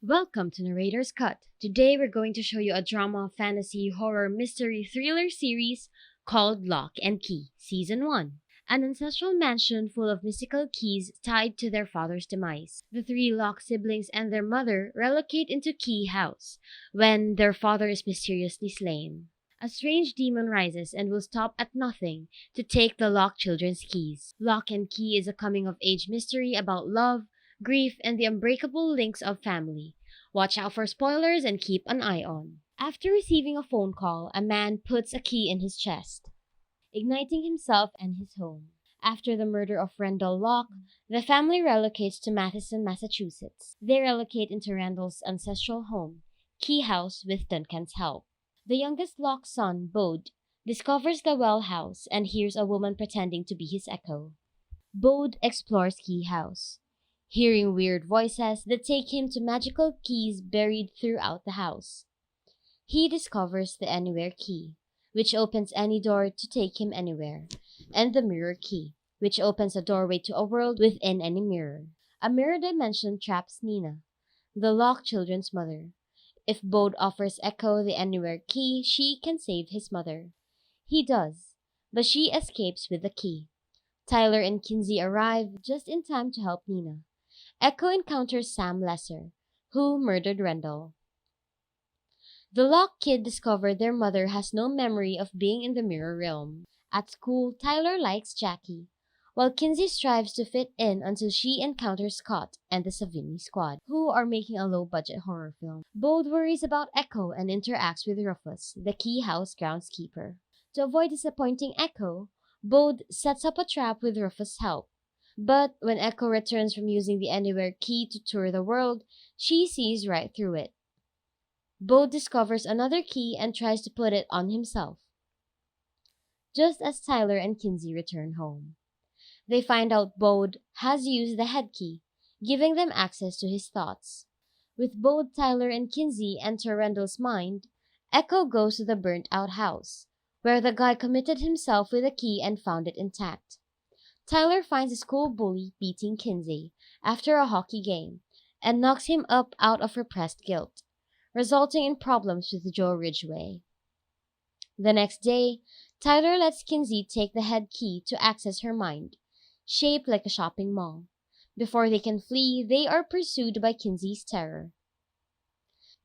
Welcome to Narrator's Cut. Today we're going to show you a drama, fantasy, horror, mystery, thriller series called Lock and Key, Season 1. An ancestral mansion full of mystical keys tied to their father's demise. The three Locke siblings and their mother relocate into Key House when their father is mysteriously slain. A strange demon rises and will stop at nothing to take the Locke children's keys. Lock and Key is a coming-of-age mystery about love, grief, and the unbreakable links of family. Watch out for spoilers and keep an eye on. After receiving a phone call, a man puts a key in his chest, igniting himself and his home. After the murder of Randall Locke, the family relocates to Madison, Massachusetts. They relocate into Randall's ancestral home, Key House, with Duncan's help. The youngest Locke's son, Bode, discovers the well house and hears a woman pretending to be his echo. Bode explores Key House, hearing weird voices that take him to magical keys buried throughout the house. He discovers the Anywhere key, which opens any door to take him anywhere, and the Mirror key, which opens a doorway to a world within any mirror. A mirror dimension traps Nina, the Locke children's mother. If Bode offers Echo the Anywhere key, she can save his mother. He does, but she escapes with the key. Tyler and Kinsey arrive just in time to help Nina. Echo encounters Sam Lesser, who murdered Rendell. The Locke kid discovered their mother has no memory of being in the mirror realm. At school, Tyler likes Jackie, while Kinsey strives to fit in until she encounters Scott and the Savini squad, who are making a low-budget horror film. Bode worries about Echo and interacts with Rufus, the Key House groundskeeper. To avoid disappointing Echo, Bode sets up a trap with Rufus' help. But when Echo returns from using the Anywhere key to tour the world, she sees right through it. Bode discovers another key and tries to put it on himself, just as Tyler and Kinsey return home. They find out Bode has used the head key, giving them access to his thoughts. With Bode, Tyler, and Kinsey enter Rendell's mind, Echo goes to the burnt-out house, where the guy committed himself with a key and found it intact. Tyler finds a school bully beating Kinsey after a hockey game and knocks him up out of repressed guilt, resulting in problems with Joe Ridgway. The next day, Tyler lets Kinsey take the head key to access her mind, shaped like a shopping mall. Before they can flee, they are pursued by Kinsey's terror.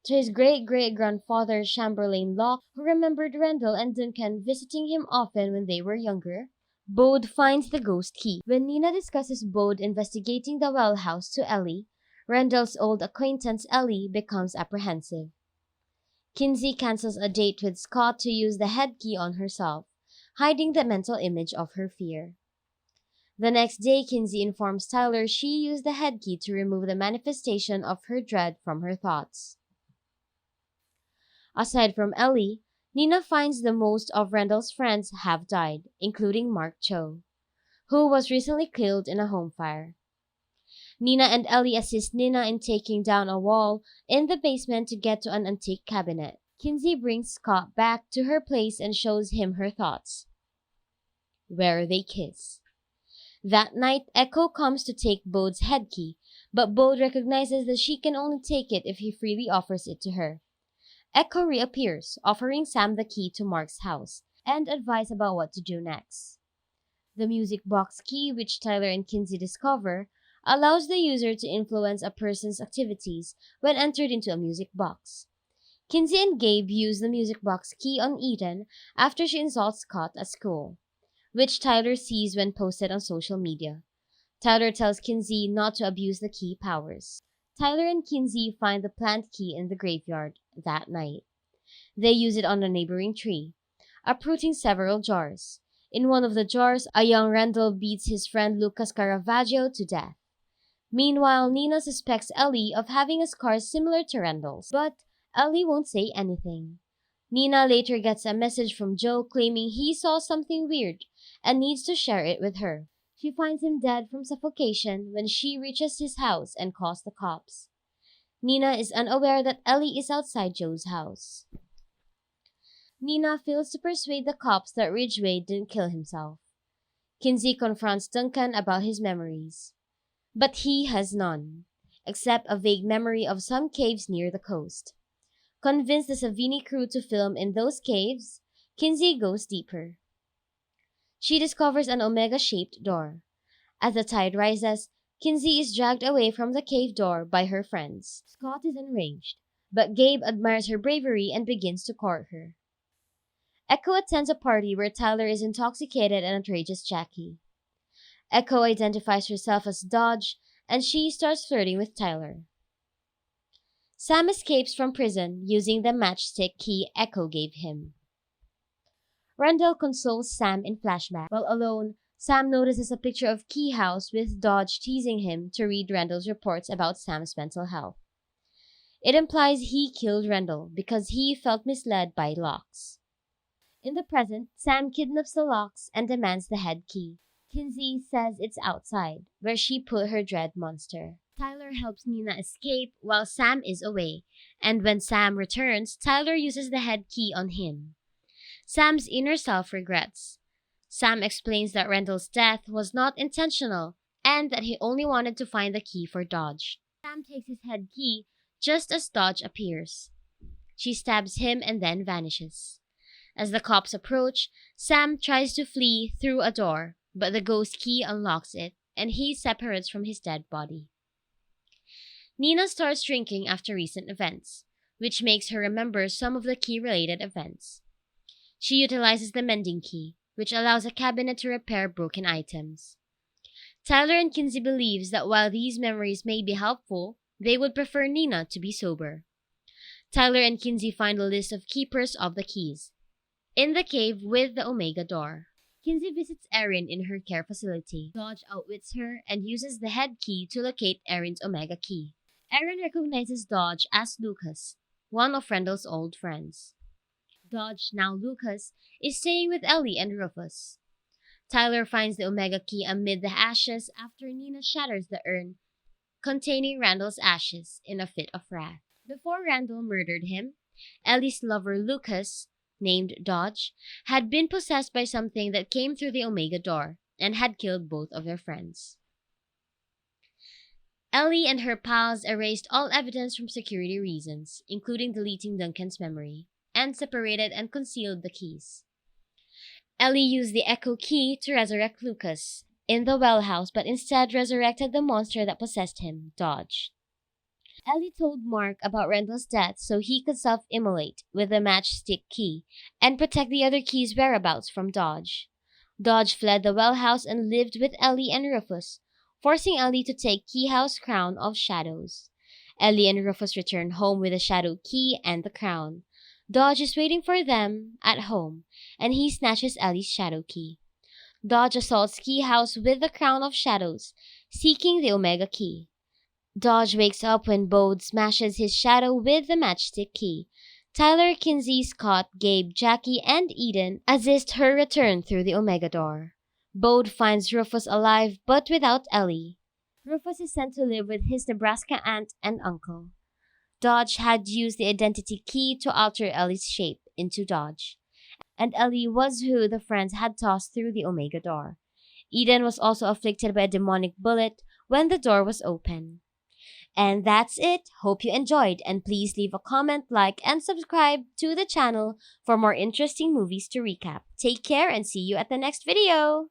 To his great-great-grandfather Chamberlain Locke, who remembered Rendell and Duncan visiting him often when they were younger, Bode finds the ghost key. When Nina discusses Bode investigating the well house to Ellie, Rendell's old acquaintance Ellie becomes apprehensive. Kinsey cancels a date with Scott to use the head key on herself, hiding the mental image of her fear. The next day, Kinsey informs Tyler she used the head key to remove the manifestation of her dread from her thoughts. Aside from Ellie, Nina finds the most of Rendell's friends have died, including Mark Cho, who was recently killed in a home fire. Nina and Ellie assist Nina in taking down a wall in the basement to get to an antique cabinet. Kinsey brings Scott back to her place and shows him her thoughts, where they kiss. That night, Echo comes to take Bode's head key, but Bode recognizes that she can only take it if he freely offers it to her. Echo reappears, offering Sam the key to Mark's house and advice about what to do next. The music box key, which Tyler and Kinsey discover, allows the user to influence a person's activities when entered into a music box. Kinsey and Gabe use the music box key on Eden after she insults Scott at school, which Tyler sees when posted on social media. Tyler tells Kinsey not to abuse the key powers. Tyler and Kinsey find the plant key in the graveyard that night. They use it on a neighboring tree, uprooting several jars. In one of the jars, a young Rendell beats his friend Lucas Caravaggio to death. Meanwhile, Nina suspects Ellie of having a scar similar to Rendell's, but Ellie won't say anything. Nina later gets a message from Joe claiming he saw something weird and needs to share it with her. She finds him dead from suffocation when she reaches his house and calls the cops. Nina is unaware that Ellie is outside Joe's house. Nina fails to persuade the cops that Ridgway didn't kill himself. Kinsey confronts Duncan about his memories, but he has none. except a vague memory of some caves near the coast. Convinced the Savini crew to film in those caves, Kinsey goes deeper. She discovers an omega-shaped door. As the tide rises, Kinsey is dragged away from the cave door by her friends. Scott is enraged, but Gabe admires her bravery and begins to court her. Echo attends a party where Tyler is intoxicated and outrages Jackie. Echo identifies herself as Dodge, and she starts flirting with Tyler. Sam escapes from prison using the matchstick key Echo gave him. Randall consoles Sam in flashback. While alone, Sam notices a picture of Key House with Dodge teasing him to read Randall's reports about Sam's mental health. It implies he killed Randall because he felt misled by Locks. In the present, Sam kidnaps the Locks and demands the head key. Kinsey says it's outside, where she put her dread monster. Tyler helps Nina escape while Sam is away, and when Sam returns, Tyler uses the head key on him. Sam's inner self regrets. Sam explains that Randall's death was not intentional and that he only wanted to find the key for Dodge. Sam takes his head key just as Dodge appears. She stabs him and then vanishes. As the cops approach, Sam tries to flee through a door, but the ghost key unlocks it, and he separates from his dead body. Nina starts drinking after recent events, which makes her remember some of the key-related events. She utilizes the mending key, which allows a cabinet to repair broken items. Tyler and Kinsey believes that while these memories may be helpful, they would prefer Nina to be sober. Tyler and Kinsey find a list of keepers of the keys in the cave with the Omega door. Kinsey visits Erin in her care facility. Dodge outwits her and uses the head key to locate Erin's Omega key. Erin recognizes Dodge as Lucas, one of Randall's old friends. Dodge, now Lucas, is staying with Ellie and Rufus. Tyler finds the Omega key amid the ashes after Nina shatters the urn containing Randall's ashes in a fit of wrath. Before Randall murdered him, Ellie's lover Lucas, named Dodge, had been possessed by something that came through the Omega door and had killed both of their friends. Ellie and her pals erased all evidence from security reasons, including deleting Duncan's memory, and separated and concealed the keys. Ellie used the Echo key to resurrect Lucas in the well house, but instead resurrected the monster that possessed him, Dodge. Ellie told Mark about Randall's death so he could self-immolate with the matchstick key and protect the other key's whereabouts from Dodge. Dodge fled the well house and lived with Ellie and Rufus, forcing Ellie to take Key House Crown of Shadows. Ellie and Rufus return home with the shadow key and the crown. Dodge is waiting for them at home, and he snatches Ellie's shadow key. Dodge assaults Key House with the Crown of Shadows, seeking the Omega key. Dodge wakes up when Bode smashes his shadow with the matchstick key. Tyler, Kinsey, Scott, Gabe, Jackie, and Eden assist her return through the Omega door. Bode finds Rufus alive but without Ellie. Rufus is sent to live with his Nebraska aunt and uncle. Dodge had used the identity key to alter Ellie's shape into Dodge, and Ellie was who the friends had tossed through the Omega door. Eden was also afflicted by a demonic bullet when the door was open. And that's it. Hope you enjoyed, and please leave a comment, like, and subscribe to the channel for more interesting movies to recap. Take care and see you at the next video!